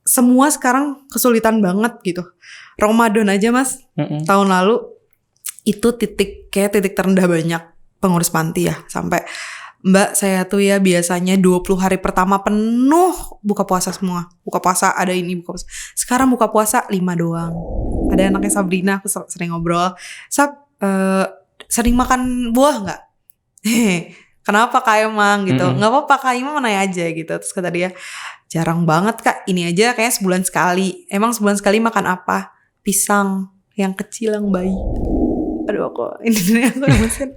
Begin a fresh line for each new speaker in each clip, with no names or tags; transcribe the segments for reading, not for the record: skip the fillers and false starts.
semua sekarang kesulitan banget gitu. Ramadan aja mas, tahun lalu itu titik terendah banyak pengurus panti ya. Sampai Mbak saya tuh ya biasanya 20 hari pertama penuh buka puasa semua. Buka puasa ada ini buka puasa. Sekarang buka puasa 5 doang. Ada anaknya Sabrina, aku sering ngobrol. Sering makan buah gak? Kenapa Kak Emang gitu? Gak apa-apa Kak Emang mana aja gitu. Terus kata dia, jarang banget Kak, ini aja kayaknya sebulan sekali. Emang sebulan sekali makan apa? Pisang yang kecil yang bayi. Aduh aku ini aku emosin.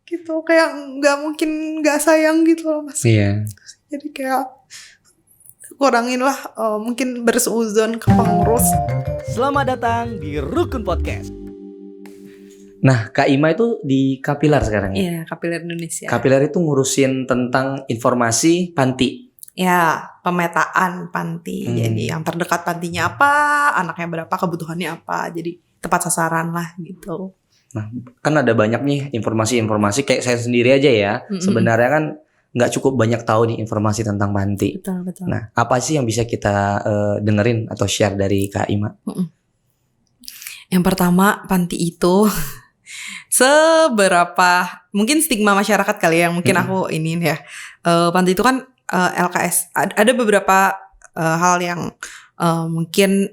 Gitu kayak nggak mungkin nggak sayang gitu loh mas.
Iya.
Jadi kayak kurangin lah mungkin berseuzon ke pengurus.
Selamat datang di Rukun Podcast.
Nah Kak Ima itu di Kapilar sekarang ya?
Iya Kapilar Indonesia.
Kapilar itu ngurusin tentang informasi panti.
Ya pemetaan panti. Jadi yang terdekat pantinya apa, anaknya berapa, kebutuhannya apa. Jadi tepat sasaran lah gitu.
Nah kan ada banyak nih informasi-informasi kayak saya sendiri aja ya. Sebenarnya kan nggak cukup banyak tahu nih informasi tentang panti.
Betul.
Nah apa sih yang bisa kita dengerin atau share dari Kak Ima?
Yang pertama panti itu seberapa mungkin stigma masyarakat kali ya. Mungkin aku ini ya. Panti itu kan LKS. Ada beberapa hal yang mungkin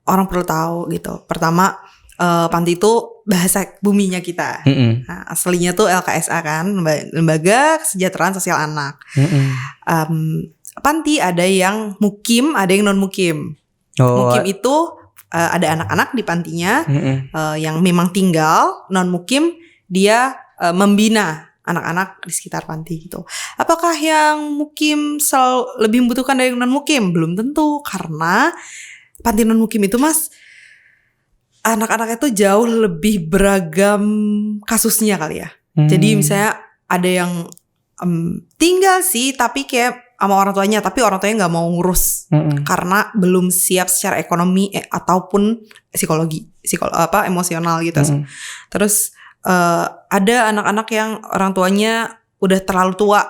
orang perlu tahu gitu. Pertama panti itu bahasa buminya kita. Nah, aslinya tuh LKSA kan, Lembaga Kesejahteraan Sosial Anak. Panti ada yang mukim, ada yang non mukim. Mukim itu ada anak-anak di pantinya yang memang tinggal. Non mukim dia membina anak-anak di sekitar panti gitu. Apakah yang mukim lebih membutuhkan dari yang non mukim? Belum tentu, karena panti non mukim itu mas, anak-anak itu jauh lebih beragam kasusnya kali ya. Jadi misalnya ada yang tinggal sih tapi kayak sama orang tuanya, tapi orang tuanya nggak mau ngurus karena belum siap secara ekonomi ataupun emosional gitu. Terus ada anak-anak yang orang tuanya udah terlalu tua.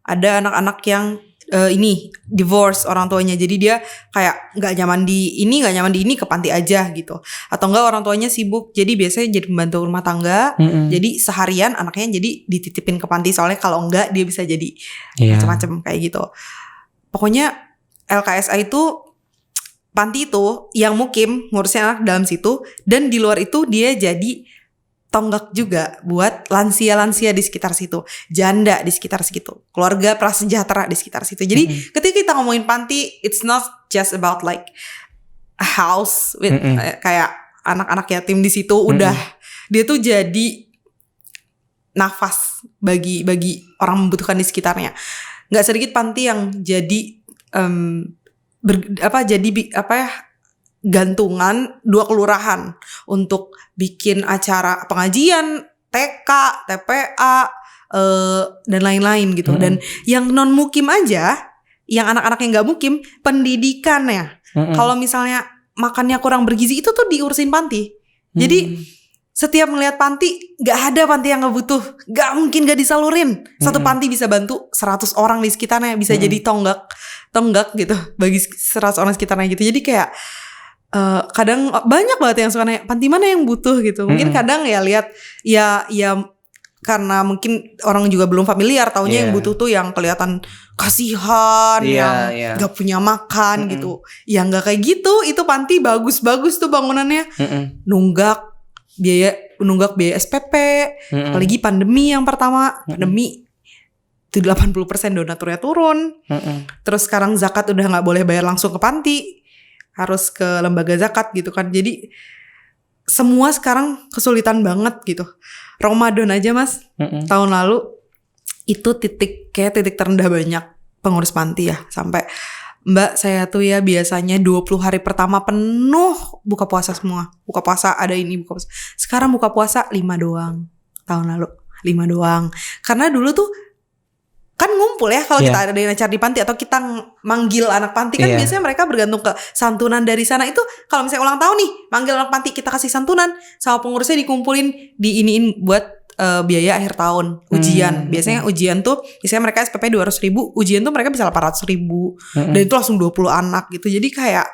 Ada anak-anak yang divorce orang tuanya, jadi dia kayak nggak nyaman di ini ke panti aja gitu. Atau enggak orang tuanya sibuk, jadi biasanya jadi pembantu rumah tangga. Jadi seharian anaknya jadi dititipin ke panti, soalnya kalau enggak dia bisa jadi macam-macam kayak gitu. Pokoknya LKSA itu panti itu yang mukim ngurusnya anak dalam situ, dan di luar itu dia jadi tonggak juga buat lansia-lansia di sekitar situ, janda di sekitar situ, keluarga prasejahtera di sekitar situ. Jadi ketika kita ngomongin panti, it's not just about like a house with kayak anak-anak yatim di situ. Udah dia tuh jadi nafas bagi orang membutuhkan di sekitarnya. Nggak sedikit panti yang jadi gantungan 2 kelurahan untuk bikin acara pengajian, TK, TPA, dan lain-lain gitu. Dan yang non mukim aja, yang anak-anak yang nggak mukim, pendidikannya. Kalau misalnya makannya kurang bergizi itu tuh diurusin panti. Jadi setiap melihat panti, nggak ada panti yang nggak butuh, nggak mungkin nggak disalurin. Satu panti bisa bantu 100 orang di sekitarnya, bisa jadi tonggak gitu bagi 100 orang sekitarnya gitu. Jadi kayak kadang banyak banget yang suka nanya panti mana yang butuh gitu. Mungkin kadang ya lihat ya karena mungkin orang juga belum familiar, taunya yang butuh tuh yang kelihatan kasihan, yang gak punya makan gitu. Ya gak kayak gitu. Itu panti bagus-bagus tuh bangunannya. Nunggak biaya SPP. Apalagi pandemi yang pertama, pandemi itu 80% donaturnya turun. Terus sekarang zakat udah gak boleh bayar langsung ke panti, harus ke lembaga zakat gitu kan. Jadi semua sekarang kesulitan banget gitu. Ramadan aja mas, tahun lalu itu titik terendah banyak pengurus panti ya. Sampai Mbak saya tuh ya biasanya 20 hari pertama penuh buka puasa semua. Buka puasa ada ini buka puasa. Sekarang buka puasa 5 doang. Tahun lalu 5 doang. Karena dulu tuh kan ngumpul ya kalau kita ada acara di panti atau kita manggil anak panti kan biasanya mereka bergantung ke santunan dari sana. Itu kalau misalnya ulang tahun nih manggil anak panti, kita kasih santunan sama pengurusnya, dikumpulin diiniin buat biaya akhir tahun ujian. Biasanya ujian tuh misalnya mereka SPP 200.000, ujian tuh mereka bisa 800.000 dan itu langsung 20 anak gitu. Jadi kayak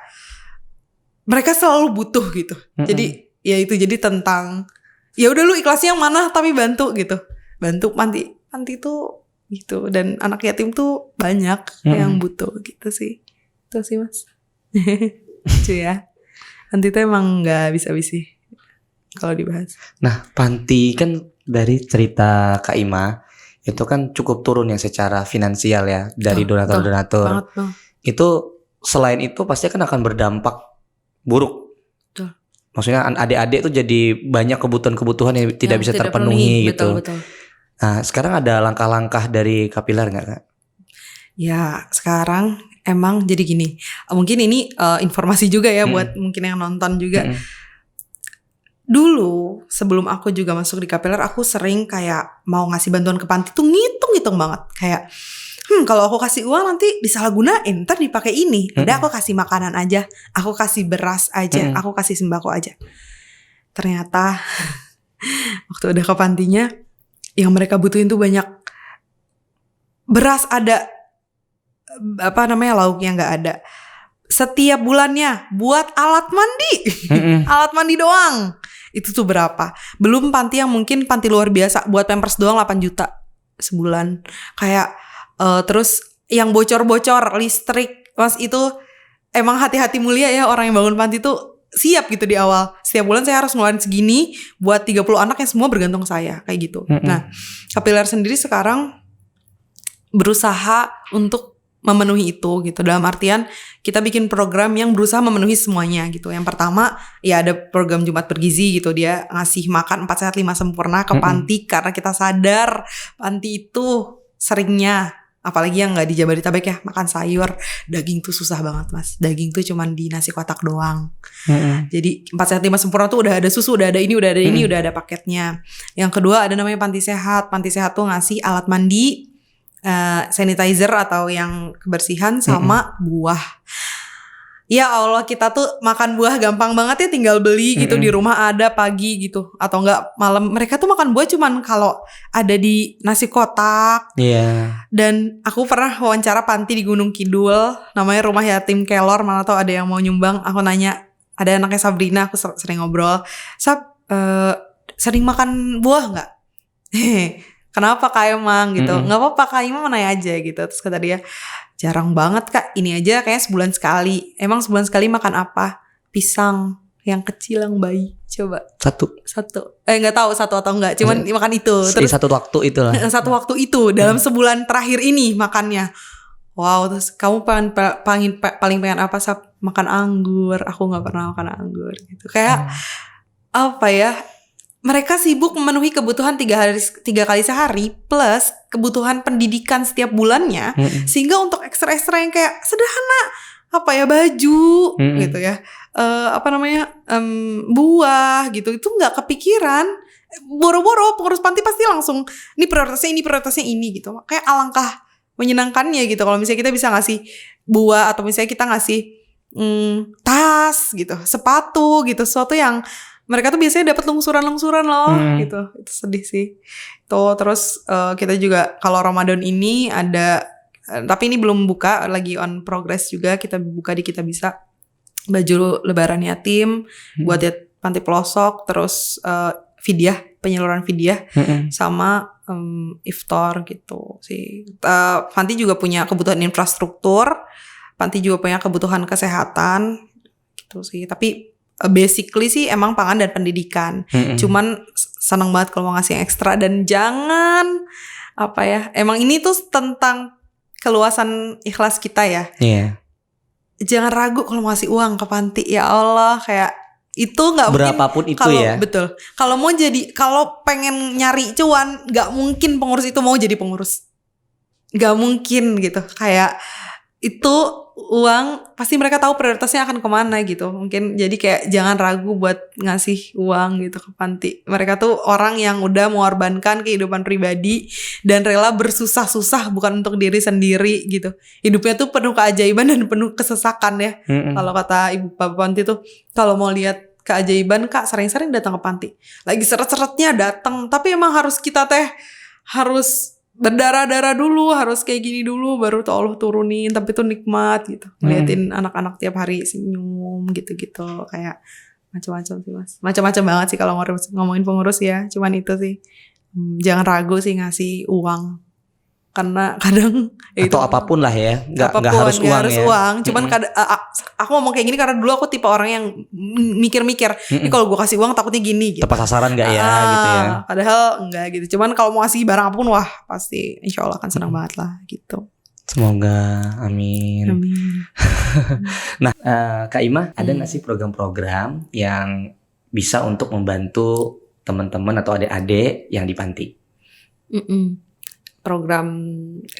mereka selalu butuh gitu. Jadi ya itu jadi tentang ya udah lu ikhlasnya yang mana tapi bantu gitu. Bantu panti tuh gitu, dan anak yatim tuh banyak yang butuh gitu sih. Itu sih Mas. Lucu ya. Panti tuh emang gak bisa-bisa kalau dibahas.
Nah, panti kan dari cerita Kak Ima itu kan cukup turun ya secara finansial ya dari donatur-donatur. Itu selain itu pasti kan akan berdampak buruk.
Betul.
Maksudnya adik-adik tuh jadi banyak kebutuhan-kebutuhan yang tidak bisa terpenuhi gitu.
Betul.
Nah, sekarang ada langkah-langkah dari Kak Pilar nggak Kak?
Ya, sekarang emang jadi gini. Mungkin ini informasi juga ya buat mungkin yang nonton juga. Dulu sebelum aku juga masuk di Kak Pilar, aku sering kayak mau ngasih bantuan ke panti tuh ngitung banget. Kayak kalau aku kasih uang nanti disalahgunain, ntar dipakai ini. Udah aku kasih makanan aja, aku kasih beras aja, aku kasih sembako aja. Ternyata waktu udah ke pantinya, yang mereka butuhin tuh banyak. Beras ada, lauknya nggak ada. Setiap bulannya buat alat mandi, alat mandi doang. Itu tuh berapa? Belum panti yang mungkin panti luar biasa buat pampers doang 8 juta sebulan. Kayak terus yang bocor-bocor listrik, Mas, itu emang hati-hati mulia ya orang yang bangun panti tuh siap gitu di awal. Setiap bulan saya harus ngeluarin segini buat 30 anak yang semua bergantung saya, kayak gitu. Nah, Kak Pilar sendiri sekarang berusaha untuk memenuhi itu gitu. Dalam artian kita bikin program yang berusaha memenuhi semuanya gitu. Yang pertama ya ada program Jumat Bergizi gitu. Dia ngasih makan 4 sehat 5 sempurna ke panti karena kita sadar panti itu seringnya, apalagi yang gak di Jabodetabek ya, makan sayur, daging tuh susah banget Mas. Daging tuh cuman di nasi kotak doang. Jadi 4 sehat 5 sempurna tuh udah ada susu, udah ada ini, udah ada ini, udah ada paketnya. Yang kedua ada namanya Panti Sehat. Panti Sehat tuh ngasih alat mandi, sanitizer atau yang kebersihan sama buah. Ya Allah, kita tuh makan buah gampang banget ya, tinggal beli gitu di rumah ada pagi gitu atau enggak malam. Mereka tuh makan buah cuman kalau ada di nasi kotak. Dan aku pernah wawancara panti di Gunung Kidul, namanya Rumah Yatim Kelor, mana tahu ada yang mau nyumbang. Aku nanya, ada anaknya Sabrina, aku sering ngobrol. Sering makan buah nggak? Kenapa Kak Emang gitu? Nggak apa-apa Kak Emang, mana aja gitu. Terus kata dia, jarang banget Kak, ini aja kayaknya sebulan sekali. Emang sebulan sekali makan apa? Pisang yang kecil, yang bayi. Coba satu nggak tahu satu atau enggak, cuman makan itu. Terus
satu waktu itulah.
Satu waktu itu dalam sebulan terakhir ini makannya. Wow, terus kamu paling pengen apa? Makan anggur. Aku nggak pernah makan anggur gitu. Kayak apa ya? Mereka sibuk memenuhi kebutuhan 3 kali sehari plus kebutuhan pendidikan setiap bulannya, sehingga untuk ekstra-ekstra yang kayak sederhana, apa ya, baju gitu ya, buah gitu, itu nggak kepikiran. Boro-boro pengurus panti pasti langsung ini prioritasnya ini gitu. Kayak alangkah menyenangkannya gitu kalau misalnya kita bisa ngasih buah atau misalnya kita ngasih tas gitu, sepatu gitu, sesuatu yang mereka tuh biasanya dapat lungsuran loh gitu. Itu sedih sih. Tuh terus kita juga kalau Ramadan ini ada, tapi ini belum buka, lagi on progress juga, kita buka di Kita Bisa baju lebaran yatim buat ya panti pelosok, terus penyaluran fidyah sama iftar gitu sih. Panti juga punya kebutuhan infrastruktur, panti juga punya kebutuhan kesehatan gitu sih. Tapi basically sih emang pangan dan pendidikan. Cuman seneng banget kalau mau ngasih yang ekstra, dan jangan emang ini tuh tentang keluasan ikhlas kita ya. Jangan ragu kalau mau ngasih uang ke panti. Ya Allah, kayak itu nggak mungkin.
Berapapun itu ya.
Betul. Kalau pengen nyari cuan, nggak mungkin pengurus itu mau jadi pengurus. Nggak mungkin gitu. Kayak itu uang pasti mereka tahu prioritasnya akan kemana gitu. Mungkin jadi kayak jangan ragu buat ngasih uang gitu ke panti. Mereka tuh orang yang udah mengorbankan kehidupan pribadi dan rela bersusah-susah bukan untuk diri sendiri gitu. Hidupnya tuh penuh keajaiban dan penuh kesesakan ya. Kalau kata Ibu Bapak Panti tuh, kalau mau lihat keajaiban Kak, sering-sering datang ke panti. Lagi seret-seretnya datang, tapi emang harus kita harus berdarah-darah dulu, harus kayak gini dulu baru tuh Allah turunin, tapi tuh nikmat gitu. Ngeliatin anak-anak tiap hari senyum gitu-gitu, kayak macam-macam sih Mas. Macam-macam banget sih kalau ngomongin pengurus ya. Cuman itu sih. Jangan ragu sih ngasih uang. Karena kadang
atau itu, apapun lah ya, nggak harus uang ya.
Cuman aku ngomong kayak gini karena dulu aku tipe orang yang mikir-mikir, ini kalau gue kasih uang takutnya gini gitu.
Tepat sasaran nggak ya gitu ya.
Padahal enggak gitu. Cuman kalau mau ngasih barang apapun, wah pasti insya Allah akan senang banget lah gitu.
Semoga, amin. Nah, Kak Ima, ada nggak sih program-program yang bisa untuk membantu teman-teman atau adik-adik yang di panti?
Program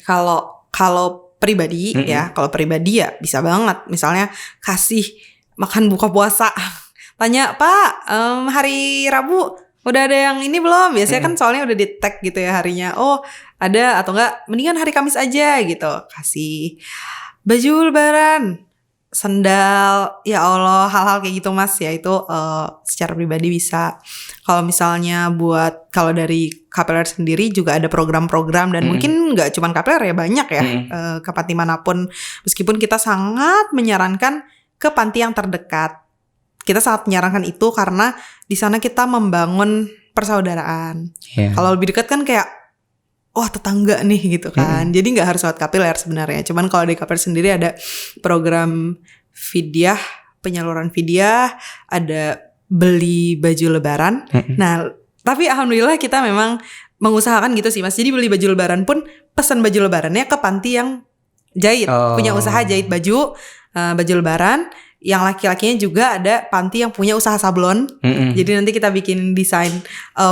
kalau pribadi ya, kalau pribadi ya bisa banget. Misalnya kasih makan buka puasa. Tanya, Pak, hari Rabu udah ada yang ini belum? Biasanya kan soalnya udah di tag gitu ya harinya. Oh ada atau enggak? Mendingan hari Kamis aja gitu. Kasih baju lebaran, sendal, ya Allah, hal-hal kayak gitu Mas ya, itu secara pribadi bisa. Kalau misalnya kalau dari KPLR sendiri juga ada program-program dan mungkin nggak cuma KPLR ya, banyak ya ke panti manapun. Meskipun kita sangat menyarankan ke panti yang terdekat. Kita sangat menyarankan itu karena di sana kita membangun persaudaraan. Kalau lebih dekat kan kayak wah tetangga nih gitu kan. Jadi gak harus lewat KPLR sebenarnya. Cuman kalau di KPLR sendiri ada program fidyah, penyaluran fidyah, ada beli baju lebaran. Nah tapi alhamdulillah kita memang mengusahakan gitu sih Mas. Jadi beli baju lebaran pun pesan baju lebarannya ke panti yang jahit. Punya usaha jahit baju lebaran. Yang laki-lakinya juga ada panti yang punya usaha sablon. Jadi nanti kita bikin desain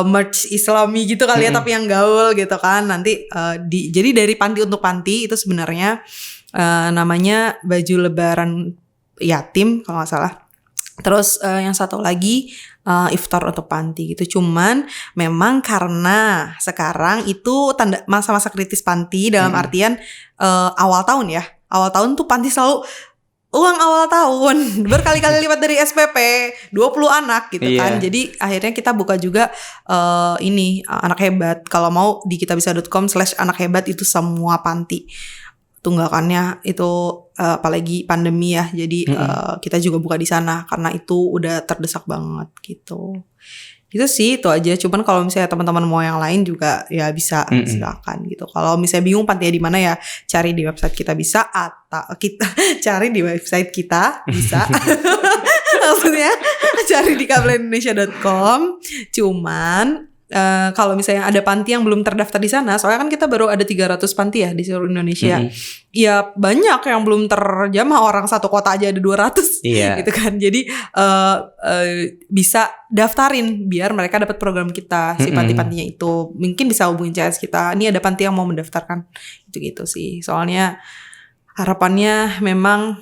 merch Islami gitu kali ya, tapi yang gaul gitu kan. Nanti jadi dari panti untuk panti itu sebenarnya namanya baju lebaran yatim kalau nggak salah. Terus yang satu lagi iftar untuk panti gitu. Cuman memang karena sekarang itu masa-masa kritis panti dalam artian awal tahun ya. Awal tahun tuh panti selalu uang awal tahun berkali-kali lipat dari SPP 20 anak gitu kan. Jadi akhirnya kita buka juga ini anak hebat. Kalau mau di kitabisa.com/anak hebat itu semua panti. Tunggakannya itu apalagi pandemi ya. Jadi kita juga buka di sana karena itu udah terdesak banget gitu. Gitu sih, itu aja. Cuman kalau misalnya teman-teman mau yang lain juga ya bisa, silakan gitu. Kalau misalnya bingung pantinya di mana ya cari di website kita bisa, atau kita cari di website kita bisa. Maksudnya cari di kaplenindonesia.com. Cuman kalau misalnya ada panti yang belum terdaftar di sana, soalnya kan kita baru ada 300 panti ya di seluruh Indonesia. Ya banyak yang belum terjamah, orang satu kota aja ada 200 gitu kan. Jadi bisa daftarin biar mereka dapat program kita, si panti-pantinya itu. Mungkin bisa hubungin CS kita, ini ada panti yang mau mendaftarkan. Gitu sih. Soalnya harapannya memang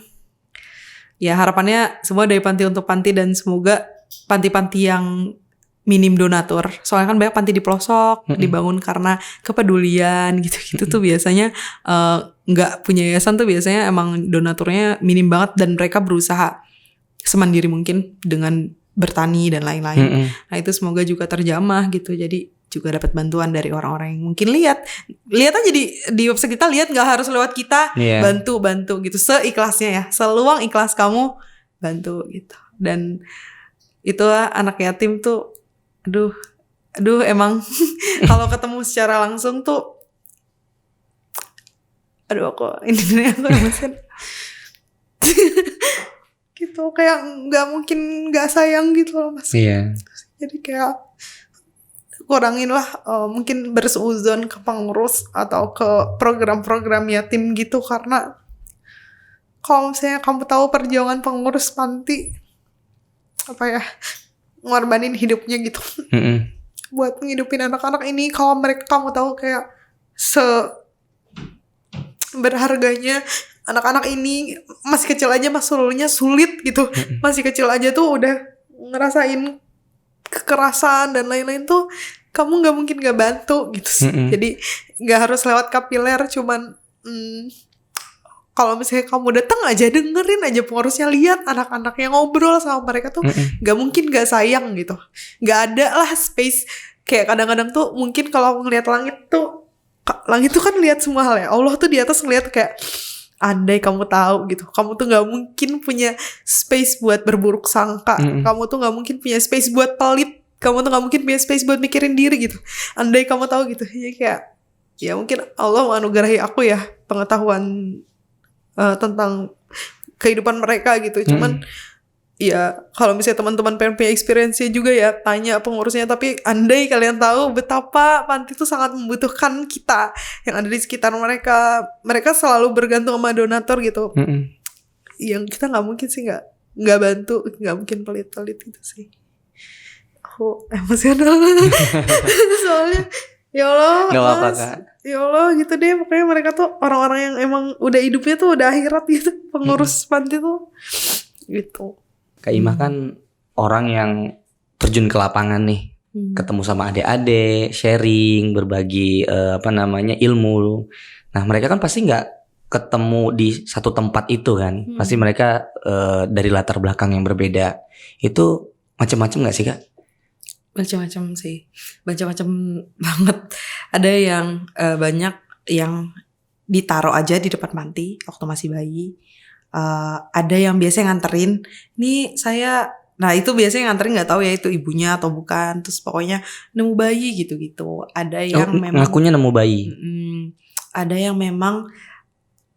ya harapannya semua dari panti untuk panti, dan semoga panti-panti yang minim donatur. Soalnya kan banyak panti di pelosok dibangun karena kepedulian gitu-gitu tuh biasanya nggak punya yayasan tuh biasanya emang donaturnya minim banget, dan mereka berusaha semandiri mungkin dengan bertani dan lain-lain. Nah itu semoga juga terjamah gitu. Jadi juga dapat bantuan dari orang-orang yang mungkin lihat aja di website kita, lihat nggak harus lewat kita, bantu gitu seikhlasnya ya, seluang ikhlas kamu bantu gitu. Dan itu anak yatim tuh aduh emang kalau ketemu secara langsung tuh aku emosi gitu, kayak nggak mungkin nggak sayang gitu loh Mas. Jadi kayak kurangin lah mungkin berseuzon ke pengurus atau ke program-program yatim gitu, karena kalau misalnya kamu tahu perjuangan pengurus panti apa ya, ngorbanin hidupnya gitu buat ngidupin anak-anak ini. Kalau kamu tahu kayak berharganya anak-anak ini, masih kecil aja masulnya sulit gitu, masih kecil aja tuh udah ngerasain kekerasan dan lain-lain tuh, kamu nggak mungkin nggak bantu gitu. Jadi nggak harus lewat KPLR, cuman kalau misalnya kamu datang aja dengerin aja pengurusnya, lihat anak-anaknya ngobrol sama mereka tuh nggak mungkin nggak sayang gitu. Nggak ada lah space kayak kadang-kadang tuh mungkin kalau ngelihat langit tuh kan lihat semua hal ya. Allah tuh di atas ngelihat kayak andai kamu tahu gitu, kamu tuh nggak mungkin punya space buat berburuk sangka, kamu tuh nggak mungkin punya space buat pelit, kamu tuh nggak mungkin punya space buat mikirin diri gitu. Andai kamu tahu gitu, ya kayak ya mungkin Allah menganugerahi aku ya pengetahuan tentang kehidupan mereka gitu. Cuman ya kalau misalnya teman-teman pengen punya experience-nya juga ya tanya pengurusnya. Tapi andai kalian tahu betapa panti itu sangat membutuhkan kita yang ada di sekitar mereka. Mereka selalu bergantung sama donatur gitu. Yang kita nggak mungkin sih nggak bantu, nggak mungkin pelit-pelit gitu sih. Aku emosional soalnya ya Allah.
Gak apa-apa Kak.
Ya Allah gitu deh, pokoknya mereka tuh orang-orang yang emang udah hidupnya tuh udah akhirat gitu, pengurus panti tuh gitu.
Kak Imah kan orang yang terjun ke lapangan nih, ketemu sama adik-adik, sharing, berbagi ilmu. Nah mereka kan pasti nggak ketemu di satu tempat itu kan, pasti mereka dari latar belakang yang berbeda. Itu macam-macam nggak sih Kak?
Macam-macam sih, macam-macam banget. Ada yang banyak yang ditaruh aja di depan panti waktu masih bayi. Ada yang biasanya nganterin. Nih saya, nah itu biasanya nganterin nggak tahu ya itu ibunya atau bukan. Terus pokoknya nemu bayi gitu-gitu. Ada yang memang
ngakunya nemu bayi.
Ada yang memang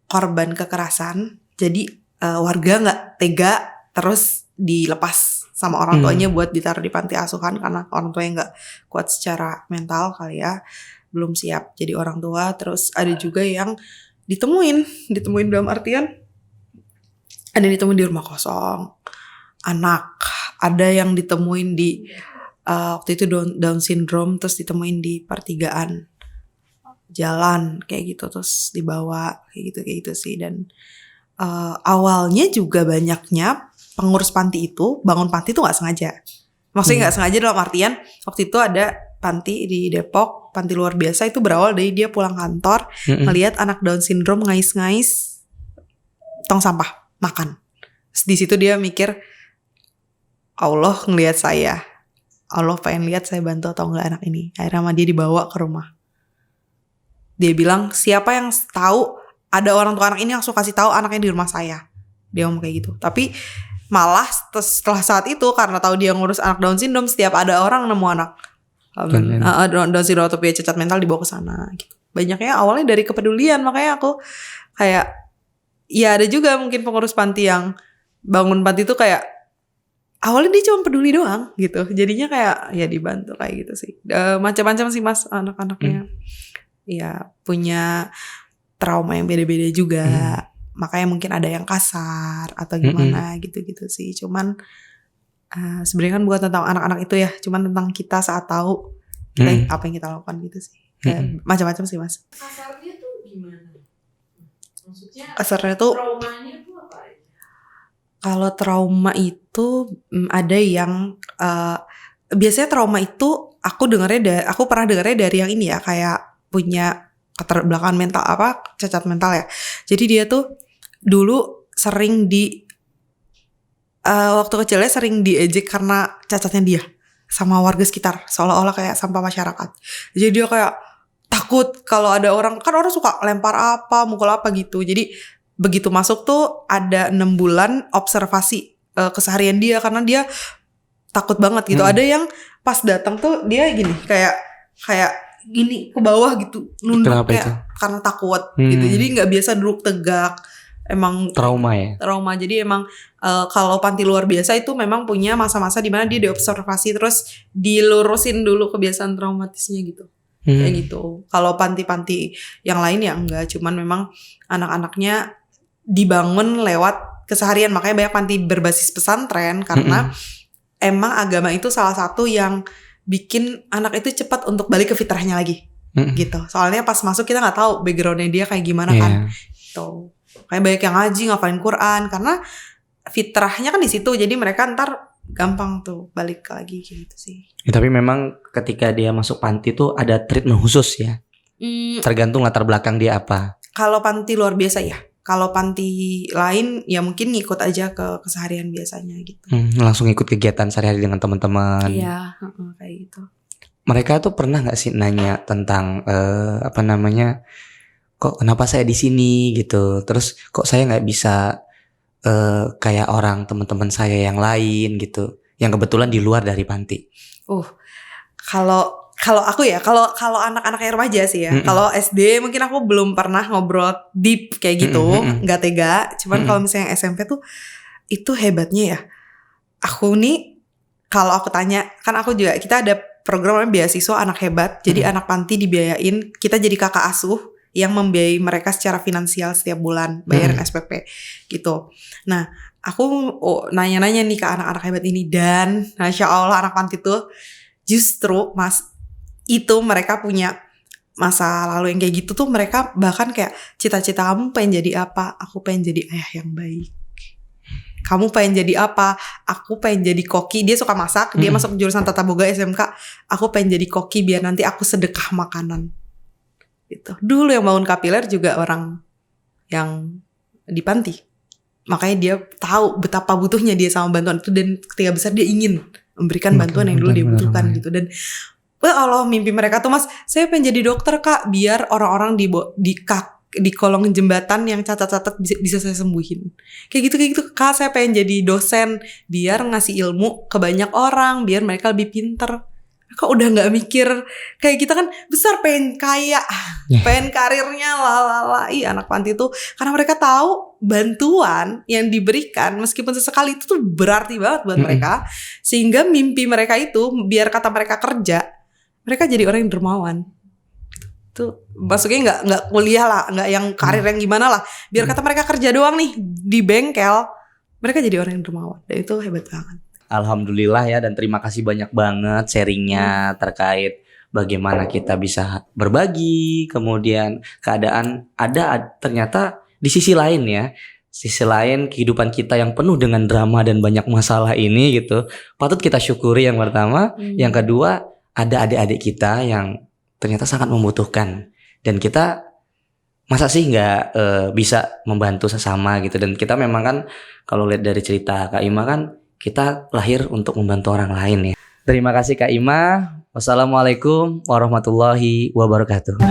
korban kekerasan. Jadi warga nggak tega terus dilepas sama orang tuanya buat ditaruh di panti asuhan karena orang tuanya nggak kuat secara mental kali ya, belum siap jadi orang tua. Terus ada juga yang ditemuin dalam artian ada yang ditemuin di rumah kosong, anak. Ada yang ditemuin di waktu itu Down syndrome, terus ditemuin di pertigaan jalan kayak gitu, terus dibawa kayak gitu sih. Dan awalnya juga banyaknya pengurus panti itu bangun panti itu nggak sengaja. Maksudnya nggak sengaja dalam artian waktu itu ada panti di Depok, panti luar biasa, itu berawal dari dia pulang kantor ngelihat anak Down syndrome ngais-ngais tong sampah makan. Terus di situ dia mikir Allah ngelihat saya, Allah pengen lihat saya bantu atau enggak anak ini. Akhirnya sama dia dibawa ke rumah. Dia bilang siapa yang tahu ada orang tua anak ini langsung kasih tahu anaknya di rumah saya. Dia ngomong kayak gitu. Tapi malah setelah saat itu karena tahu dia ngurus anak Down syndrome, setiap ada orang nemu anak Down syndrome atau punya cacat mental dibawa ke sana gitu. Banyaknya awalnya dari kepedulian. Makanya aku kayak ya ada juga mungkin pengurus panti yang bangun panti itu kayak awalnya dia cuma peduli doang gitu. Jadinya kayak ya dibantu kayak gitu sih. Macam-macam sih Mas anak-anaknya. Ya punya trauma yang beda-beda juga. Makanya mungkin ada yang kasar atau gimana gitu-gitu sih. Cuman sebenarnya kan bukan tentang anak-anak itu ya, cuman tentang kita saat tahu kita apa yang kita lakukan gitu sih. Macam-macam sih Mas.
Kasarnya tuh gimana? Maksudnya
Kasarnya tuh
traumanya tuh apa?
kalau trauma itu ada yang biasanya trauma itu aku pernah dengarnya dari yang ini ya, kayak punya keterbelakangan mental cacat mental ya. Jadi dia tuh dulu sering waktu kecilnya sering diejek karena cacatnya dia sama warga sekitar, seolah-olah kayak sampah masyarakat. Jadi dia kayak takut kalau ada orang, kan orang suka lempar apa, mukul apa gitu. Jadi begitu masuk tuh ada 6 bulan observasi keseharian dia karena dia takut banget gitu. Ada yang pas datang tuh dia gini kayak gini ke bawah gitu, nunduk kayak karena takut gitu. Jadi nggak biasa duduk tegak. Emang
trauma ya.
Trauma. Jadi emang kalau panti luar biasa itu memang punya masa-masa di mana dia diobservasi terus dilurusin dulu kebiasaan traumatisnya gitu. Kayak gitu. Kalau panti-panti yang lain ya enggak, cuman memang anak-anaknya dibangun lewat keseharian. Makanya banyak panti berbasis pesantren karena emang agama itu salah satu yang bikin anak itu cepat untuk balik ke fitrahnya lagi gitu. Soalnya pas masuk kita nggak tahu backgroundnya dia kayak gimana kan. Gitu. Kayak banyak yang ngaji, ngafalin Quran karena fitrahnya kan di situ. Jadi mereka ntar gampang tuh balik lagi gitu sih.
Ya, tapi memang ketika dia masuk panti tuh ada treatment khusus ya. Tergantung latar belakang dia apa.
Kalau panti luar biasa ya. Kalau panti lain ya mungkin ngikut aja ke keseharian biasanya gitu.
Langsung ikut kegiatan sehari-hari dengan teman-teman.
Iya, kayak gitu.
Mereka tuh pernah nggak sih nanya tentang kok kenapa saya di sini gitu, terus kok saya nggak bisa kayak orang teman-teman saya yang lain gitu, yang kebetulan di luar dari panti.
Kalau aku ya, kalau anak-anak remaja sih ya. Kalau SD mungkin aku belum pernah ngobrol deep kayak gitu, nggak tega. Cuman kalau misalnya SMP tuh itu hebatnya ya. Aku nih kalau aku tanya, kan aku juga kita ada program namanya beasiswa anak hebat. Jadi anak panti dibiayain, kita jadi kakak asuh yang membiayai mereka secara finansial setiap bulan, bayarin SPP gitu. Nah, aku nanya-nanya nih ke anak-anak hebat ini, dan Masya Allah anak panti tuh justru itu mereka punya masa lalu yang kayak gitu tuh, mereka bahkan kayak cita-cita kamu pengen jadi apa? Aku pengen jadi ayah yang baik. Kamu pengen jadi apa? Aku pengen jadi koki. Dia suka masak, dia masuk jurusan Tata Boga SMK. Aku pengen jadi koki biar nanti aku sedekah makanan. Gitu. Dulu yang bangun Kapiler juga orang yang di panti. Makanya dia tahu betapa butuhnya dia sama bantuan itu, dan ketika besar dia ingin memberikan bantuan yang dulu dia butuhkan gitu. Dan Allah, mimpi mereka tuh, Mas, saya pengen jadi dokter Kak, biar orang-orang di kolong jembatan yang cacat-cacat bisa saya sembuhin. Kayak gitu Kak, saya pengen jadi dosen biar ngasih ilmu ke banyak orang, biar mereka lebih pinter. Kok udah nggak mikir kayak kita kan besar pengen kaya, pengen karirnya anak panti tuh karena mereka tahu bantuan yang diberikan meskipun sesekali itu tuh berarti banget buat mereka, sehingga mimpi mereka itu biar kata mereka kerja, mereka jadi orang yang dermawan. Tuh maksudnya nggak kuliah lah, nggak yang karir yang gimana lah, biar kata mereka kerja doang nih di bengkel, mereka jadi orang yang dermawan, dan itu hebat banget.
Alhamdulillah ya, dan terima kasih banyak banget sharingnya terkait bagaimana kita bisa berbagi, kemudian keadaan ada ternyata di sisi lain ya, sisi lain kehidupan kita yang penuh dengan drama dan banyak masalah ini gitu, patut kita syukuri yang pertama. Yang kedua, ada adik-adik kita yang ternyata sangat membutuhkan, dan kita masa sih nggak bisa membantu sesama gitu. Dan kita memang kan kalau lihat dari cerita Kak Ima kan, kita lahir untuk membantu orang lain ya. Terima kasih Kak Ima. Wassalamualaikum warahmatullahi wabarakatuh.